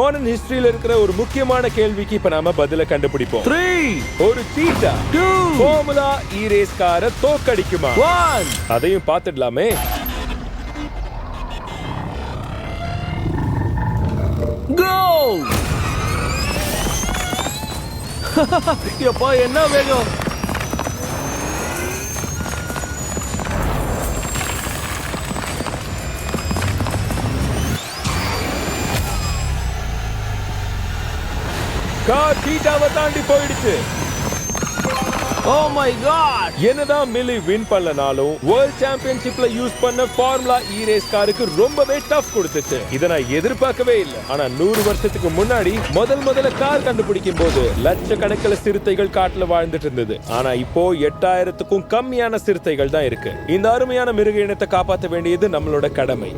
Modern ஹிஸ்டரியில இருக்கிற ஒரு முக்கியமான கேள்விக்கு இப்ப நாம பதில கண்டுபிடிப்போம். 3 ஒரு சீட்டா 2 ஃபார்முலா இ ரேஸ் காரை தோக்கடிக்குமா? 1 அதையும் பார்த்துடலாமே. கோ! எப்பா என்ன வேகம்! கார் சீட்டாவை தாண்டி போயிடுச்சு. Oh my god! என்னதான் மில்லி வின் பண்ணலனாலும் வேர்ல்ட் சாம்பியன்ஷிப்ல யூஸ் பண்ண ஃபார்முலா இ ரேஸ் காருக்கு ரொம்பவே டஃப் கொடுத்துச்சு. இதை நான் எதிர்பார்க்கவே இல்லை. ஆனா 100 வருஷத்துக்கு முன்னாடி முதல்ல கார் கண்டுபிடிக்கும் போது லட்சக்கணக்கில் சிறுத்தைகள் காட்டுல வாழ்ந்துட்டு இருந்தது. ஆனா இப்போ 8000க்கும் கம்மியான சிறுத்தைகள் தான் இருக்கு. இந்த அருமையான மிருக இனத்தை காப்பாற்ற வேண்டியது நம்மளோட கடமை.